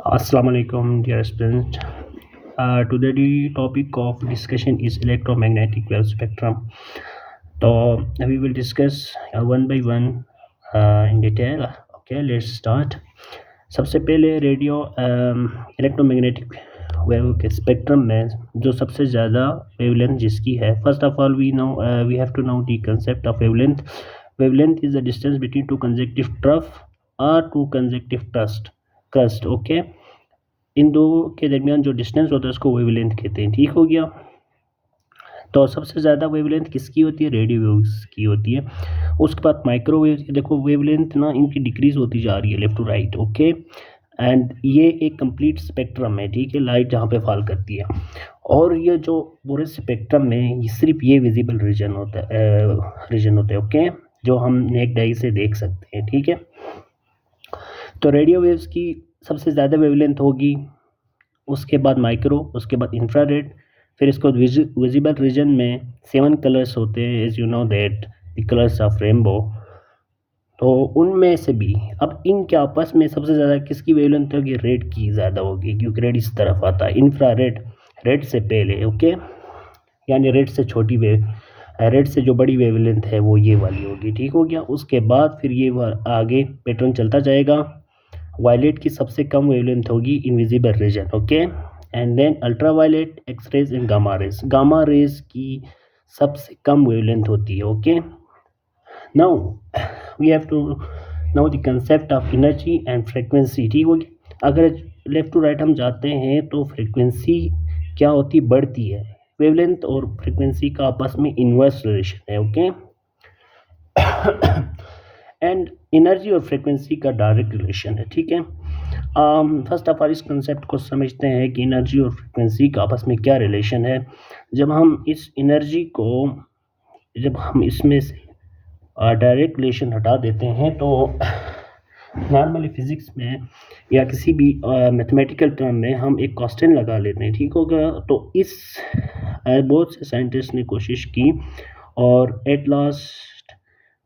Assalamu alaikum, dear students. Today the topic of discussion is electromagnetic wave spectrum. So we will discuss one by one in detail. Okay, let's start. सबसे पहले radio electromagnetic wave के spectrum में जो सबसे ज़्यादा wavelength जिसकी है, first of all we have to know the concept of wavelength. Wavelength is the distance between two consecutive trough और टू कंसेक्टिव क्रस्ट. ओके, इन दो के दरमियान जो डिस्टेंस होता है उसको वेवलेंथ कहते हैं. ठीक हो गया. तो सबसे ज़्यादा वेवलेंथ किसकी होती है? रेडियो वेव्स की होती है. उसके बाद माइक्रोवेव. देखो वेवलेंथ ना इनकी डिक्रीज होती जा रही है left to right. Okay, and ये एक कंप्लीट स्पेक्ट्रम है. ठीक है, लाइट जहाँ पे फॉल करती है. और ये जो पूरे स्पेक्ट्रम में ये सिर्फ ये विजिबल रीजन होता है. ओके, जो हम नेक्ड आई से देख सकते हैं. ठीक है, तो रेडियो वेव्स की सबसे ज़्यादा वेवलेंथ होगी, उसके बाद माइक्रो, उसके बाद इंफ्रारेड, फिर इसको विजिबल रीजन में 7 कलर्स होते हैं, as you know that the colours of rainbow. तो उनमें से भी अब इनके आपस में सबसे ज़्यादा किसकी वेवलेंथ होगी? रेड की ज़्यादा होगी, क्योंकि रेड इस तरफ आता है. इंफ्रारेड रेड से पहले. ओके, यानी रेड से छोटी वेव, रेड से जो बड़ी वेवलेंथ है वो ये वाली होगी. ठीक हो गया. उसके बाद फिर ये आगे पैटर्न चलता जाएगा. वायलेट की सबसे कम वेवलेंथ होगी invisible region. Okay, and then ultraviolet, X rays and gamma rays. Gamma rays की सबसे कम वेवलेंथ होती है. Okay, now we have to know the concept of energy and frequency. ठीक होगी. अगर लेफ्ट टू राइट हम जाते हैं तो फ्रीक्वेंसी क्या होती? बढ़ती है. वेवलेंथ और फ्रीक्वेंसी का आपस में इन्वर्स रिलेशन है. ओके, एंड एनर्जी और फ्रीक्वेंसी का डायरेक्ट रिलेशन है. ठीक है, फर्स्ट ऑफ ऑल इस कंसेप्ट को समझते हैं कि एनर्जी और फ्रीक्वेंसी का आपस में क्या रिलेशन है. जब हम इस एनर्जी को, जब हम इसमें से डायरेक्ट रिलेशन हटा देते हैं तो नॉर्मली फिजिक्स में या किसी भी मैथमेटिकल टर्म में हम एक कांस्टेंट लगा लेते हैं. ठीक होगा. तो इस बहुत से साइंटिस्ट ने कोशिश की और at last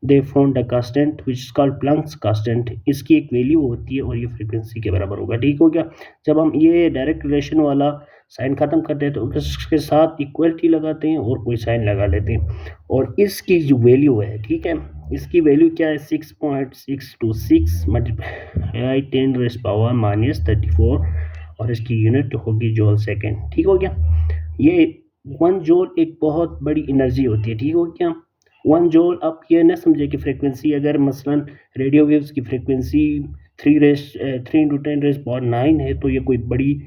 they found a constant which is called Planck's constant. इसकी एक वैल्यू होती है और ये फ्रीक्वेंसी के बराबर होगा. ठीक हो गया. जब हम ये डायरेक्ट रिलेशन वाला साइन ख़त्म करते हैं तो उसके साथ इक्वलिटी लगाते हैं और कोई साइन लगा लेते हैं, और इसकी जो वैल्यू है, ठीक है, इसकी वैल्यू क्या है? 6.626 मल्टीप्लाई 10⁻⁻34 और इसकी यूनिट होगी जूल सेकेंड. ठीक हो गया. ये 1 जूल एक बहुत बड़ी एनर्जी होती है. ठीक हो गया. 1 जूल. आप ये ना समझे कि फ्रीक्वेंसी, अगर मसलन रेडियो वेव्स की फ्रीक्वेंसी 3×10⁻9 है तो ये कोई बड़ी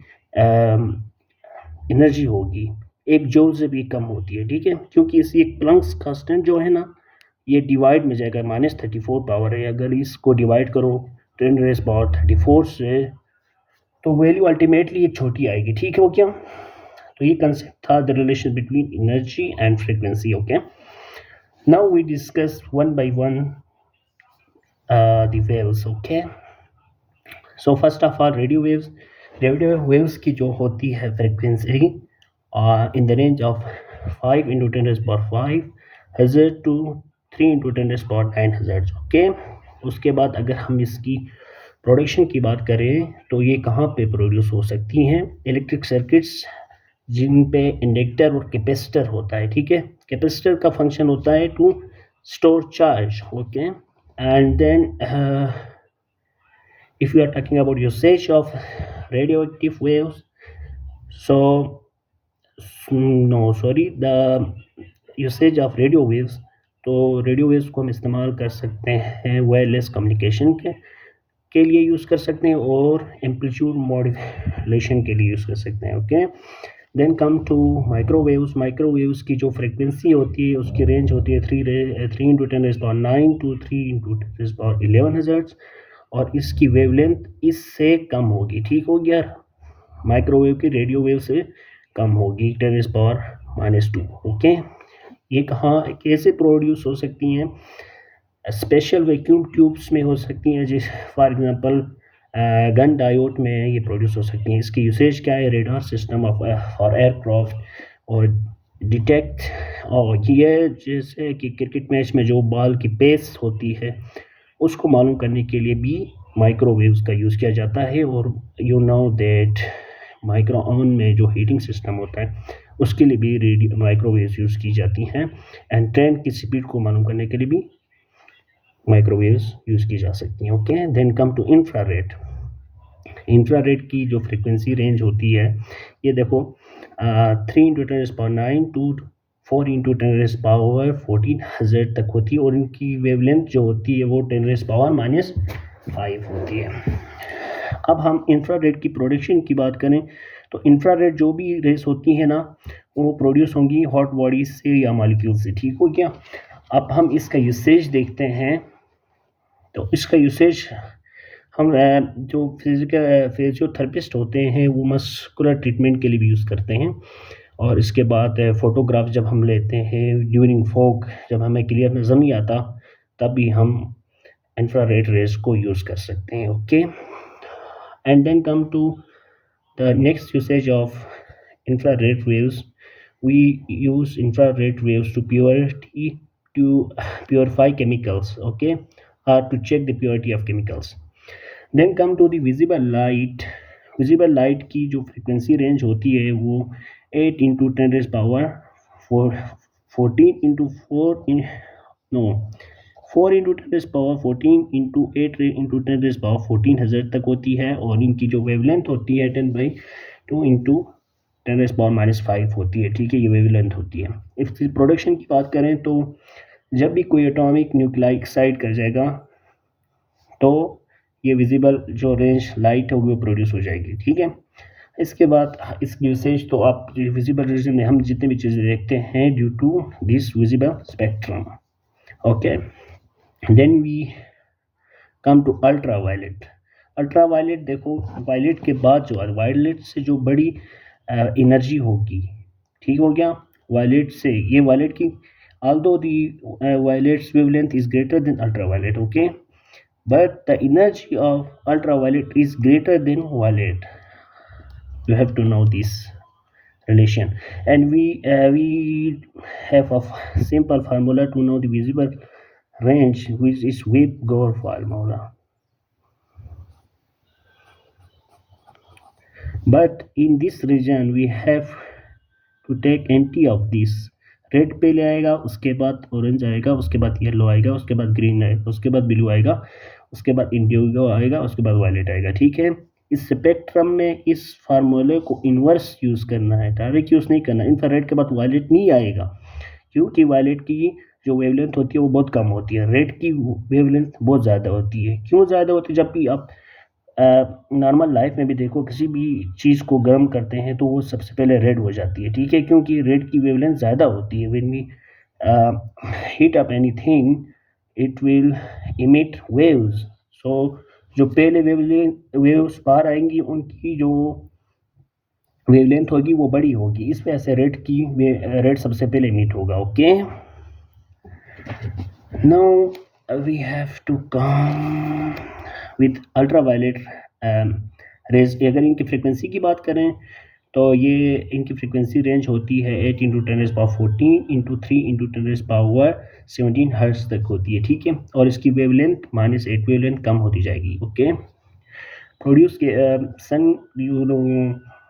एनर्जी होगी. 1 जूल से भी कम होती है. ठीक है, क्योंकि इसी एक प्लैंक्स कांस्टेंट जो है ना, ये डिवाइड में जाएगा. -34 पावर है. अगर इसको डिवाइड करो 10⁻34 से तो वैल्यू अल्टीमेटली एक छोटी आएगी. ठीक हो क्या. तो ये कंसेप्ट था the relation between energy and frequency. Okay, now we discuss one by one the waves. Okay, so first of all radio waves. Radio waves की जो होती है frequency in the range of 5×10⁵ hertz to 3×10⁹ hertz. Okay, उसके बाद अगर हम इसकी production की बात करें तो ये कहाँ पे प्रोड्यूस हो सकती हैं? इलेक्ट्रिक सर्किट्स जिन पे इंडक्टर और कैपेसिटर होता है. ठीक है, कैपेसिटर का फंक्शन होता है to store charge. Okay, and then if you are talking about usage of radioactive waves, so the usage of radio waves, तो रेडियो वेव्स को हम इस्तेमाल कर सकते हैं वायरलेस कम्युनिकेशन के लिए यूज़ कर सकते हैं और एम्पलीट्यूड मॉड्यूलेशन के लिए यूज़ कर सकते हैं. Okay, then come to microwaves. Microwaves की जो फ्रीक्वेंसी होती है उसकी रेंज होती है 3×10⁹ टू 3×10⁻11 हज़र्ट्ज़ और इसकी वेवलेंथ इससे कम होगी. ठीक हो गया. माइक्रोवेव की रेडियो वेव से कम होगी 10⁻². ओके, ये कहाँ कैसे प्रोड्यूस हो सकती हैं? स्पेशल वैक्यूम ट्यूब्स में हो सकती हैं, जिस फॉर एग्जांपल गन डायोड में ये प्रोड्यूस हो सकती हैं. इसकी यूसेज क्या है? रेडार सिस्टम फॉर एयरक्राफ्ट और डिटेक्ट, और ये जैसे कि क्रिकेट मैच में जो बॉल की पेस होती है उसको मालूम करने के लिए भी माइक्रोवेव्स का यूज़ किया जाता है। और you know that micro oven में जो हीटिंग सिस्टम होता है उसके लिए भी माइक्रोवेव्स यूज़ की जाती हैं। एंड ट्रेन की स्पीड को मालूम करने के लिए भी माइक्रोवेव्स यूज़ की जा सकती हैं। Okay, then come to infrared. Infrared की जो फ्रिक्वेंसी रेंज होती है, ये देखो 3 × 10⁹ टू 4 × 10⁻14 हज़र्ट तक होती है। और इनकी वेवलेंथ जो होती है वो 10⁻⁵ होती है। अब हम इंफ्रारेड की प्रोडक्शन की बात करें तो इंफ्रारेड जो भी रेस होती है ना, वो प्रोड्यूस होंगी हॉट बॉडीज से या मॉलिक्यूल से। ठीक हो गया। अब हम इसका यूसेज देखते हैं। तो इसका यूसेज हम जो फिजियोथेरेपिस्ट होते हैं वो मस्कुलर ट्रीटमेंट के लिए भी यूज़ करते हैं। और इसके बाद फ़ोटोग्राफ जब हम लेते हैं ड्यूरिंग फॉग, जब हमें क्लियर नज़र नहीं आता, तब भी हम इंफ्रारेड रेज को यूज़ कर सकते हैं। Okay, and then come to the next usage of infrared waves. We use infrared waves to purify chemicals, okay, or to check the purity of chemicals. Then come to the visible light. Visible light की जो frequency range होती है वो 8 × 10⁻⁴ 14 into 4 in no 4 × 10⁻⁴ into 8 × 10⁻⁴ हज़र्ट तक होती है। और इनकी जो वेवलेंथ होती है 10/2 into 10⁻⁵ होती है। ठीक है, ये वेवलेंथ होती है। इसकी प्रोडक्शन की बात करें तो जब भी कोई एटॉमिक न्यूक्लियाई एक्साइट कर जाएगा तो ये विजिबल जो रेंज लाइट है वो प्रोड्यूस हो जाएगी। ठीक है, इसके बाद इसकी यूसेज तो आप विजिबल रीजन में हम जितनी भी चीज़ें देखते हैं due to this visible spectrum. Okay, then we come to ultra violet. Ultra violet देखो, वायलेट के बाद जो वायलेट से जो बड़ी एनर्जी होगी, ठीक हो गया, वायलेट से, ये वायलेट की although the violet's wavelength is greater than ultraviolet, okay, but the energy of ultraviolet is greater than violet. You have to know this relation. And we have a simple formula to know the visible range, which is Webb-Gore formula. But in this region we have to take anti of this. Red पहले आएगा, उसके बाद orange आएगा, उसके बाद yellow आएगा, उसके बाद ग्रीन आएगा, उसके बाद ब्लू आएगा, उसके बाद इंडिगो आएगा, उसके बाद वायलेट आएगा। ठीक है, इस स्पेक्ट्रम में इस फार्मूले को इन्वर्स यूज़ करना है, डायरेक्ट यूज़ नहीं करना। इंफ्रारेड के बाद वायलेट नहीं आएगा क्योंकि वायलेट की जो वेवलेंथ होती है वो बहुत कम होती है, रेड की वेवलेंथ बहुत ज़्यादा होती है। क्यों ज़्यादा होती है? जब भी आप नॉर्मल लाइफ में भी देखो, किसी भी चीज़ को गर्म करते हैं तो वो सबसे पहले रेड हो जाती है। ठीक है, क्योंकि रेड की वेवलेंथ ज़्यादा होती है। When we heat up anything it will emit waves. So जो पहले वेव्स बाहर आएंगी उनकी जो वेवलेंथ होगी वो बड़ी होगी, इस वजह से रेड सबसे पहले इमिट होगा। Okay, now we have to come with ultraviolet rays. अगर इनकी फ्रिक्वेंसी की बात करें तो ये इनकी फ्रिक्वेंसी रेंज होती है 8 × 10⁻⁴ इंटू 3 × 10⁻17 हर्ट्ज तक होती है। ठीक है, और इसकी वेवलेंथ -8 वेवलेंथ कम होती जाएगी। ओके, प्रोड्यूस के sun you know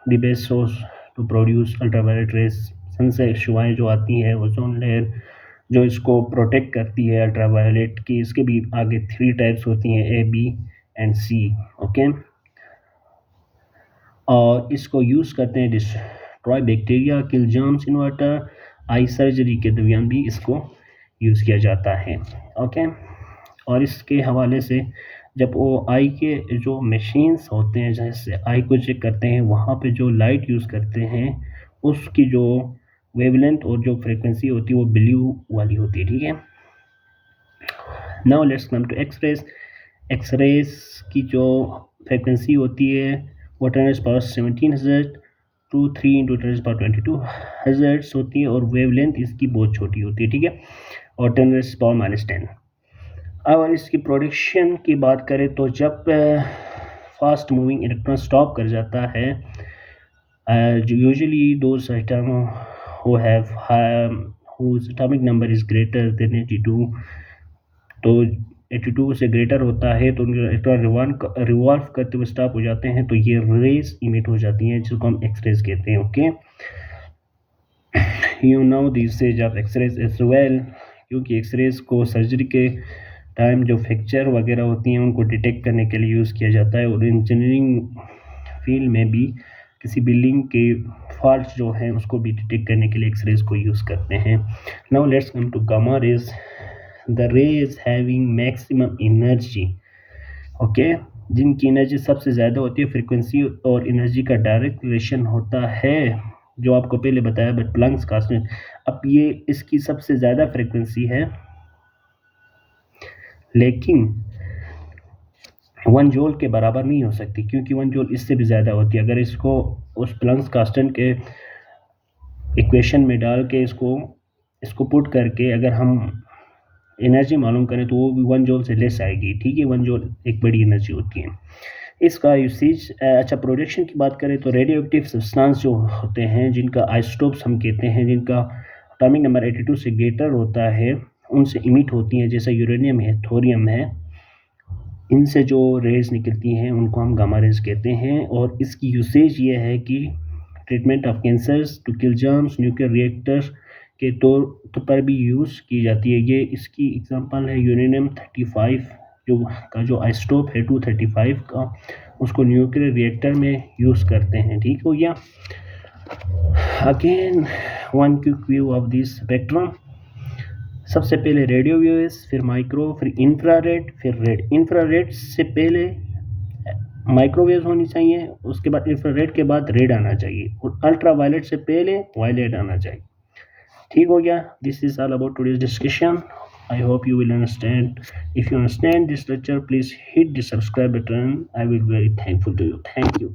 the best source to produce ultraviolet rays. Sun से शुआएँ जो आती हैं, ओजोन लेयर जो इसको प्रोटेक्ट करती है अल्ट्रावायलेट की, इसके भी आगे 3 टाइप्स होती हैं, A, B and C। Okay, और इसको यूज़ करते हैं destroy bacteria, kill germs in water. Eye surgery के दरमियान भी इसको यूज़ किया जाता है। ओके, और इसके हवाले से जब वो आई के जो मशीन्स होते हैं जैसे आई को चेक करते हैं, वहाँ पे जो लाइट यूज़ करते हैं उसकी जो वेवलेंथ और जो फ्रीक्वेंसी होती है वो ब्लू वाली होती है। ठीक है, now let's come to x-rays. X-rays की जो फ्रीक्वेंसी होती है वो 10⁻17 हज़र्ट टू 3 × 10⁻22 हज़र्ट्स होती है, और वेवलेंथ इसकी बहुत छोटी होती है। ठीक है, और 10⁻−10। अब इसकी प्रोडक्शन की बात करें तो जब फास्ट मूविंग इलेक्ट्रॉन स्टॉप कर जाता है, जो usually those item who have whose atomic number is greater than 82, तो 82 से ग्रेटर होता है तो इलेक्ट्रॉन रिवॉल्व करते हुए स्टॉप हो जाते हैं, तो ये रेज इमिट हो जाती हैं जिसको हम एक्सरेज कहते हैं. Okay, you know this is of x-rays as well, क्योंकि एक्सरेज को सर्जरी के टाइम जो फ्रैक्चर वगैरह होती हैं उनको डिटेक्ट करने के लिए यूज़ किया जाता है. और इंजीनियरिंग फील्ड में भी किसी बिल्डिंग के फॉल्ट जो हैं उसको भी डिटेक्ट करने के लिए एक्सरेज को यूज़ करते हैं. Now let's come to gamma rays. The rays having maximum energy, okay, जिनकी एनर्जी सबसे ज़्यादा होती है, फ्रीक्वेंसी और एनर्जी का डायरेक्ट रिलेशन होता है जो आपको पहले बताया बट प्लैंक्स कांस्टेंट. अब ये इसकी सबसे ज़्यादा फ्रीक्वेंसी है लेकिन 1 जूल के बराबर नहीं हो सकती, क्योंकि 1 जूल इससे भी ज़्यादा होती है. अगर इसको उस प्लैंक्स कांस्टेंट के इक्वेशन में डाल के इसको पुट करके अगर हम एनर्जी मालूम करें तो वो भी 1 जूल से लेस आएगी. ठीक है, 1 जूल एक बड़ी एनर्जी होती है. इसका यूसेज, अच्छा, प्रोडक्शन की बात करें तो रेडियो एक्टिव सब्सटेंस जो होते हैं जिनका आइसोटोप्स हम कहते हैं, जिनका एटॉमिक नंबर 82 से ग्रेटर होता है, उनसे इमिट होती हैं, जैसा यूरेनियम है, थोरियम है. इनसे जो रेज निकलती हैं उनको हम गामा रेज कहते हैं. और इसकी यूसेज ये है कि treatment of cancers, to kill germs, nuclear reactor के तौर पर भी यूज़ की जाती है. ये इसकी एग्जांपल है यूरेनियम 35 जो आइसोटोप है 235 का, उसको न्यूक्लियर रिएक्टर में यूज़ करते हैं. ठीक हो गया. Again one quick view of this spectrum. सबसे पहले रेडियो वेव्स, फिर माइक्रो, फिर इंफ्रारेड, फिर रेड. इंफ्रारेड से पहले माइक्रोवेव होनी चाहिए, उसके बाद इंफ्रारेड के बाद रेड आना चाहिए, और अल्ट्रा वायलेट से पहले वायलेट आना चाहिए. ठीक हो गया. This is all about today's discussion. I hope you will understand. If you understand this lecture, please hit the subscribe button. I will be very thankful to you. Thank you.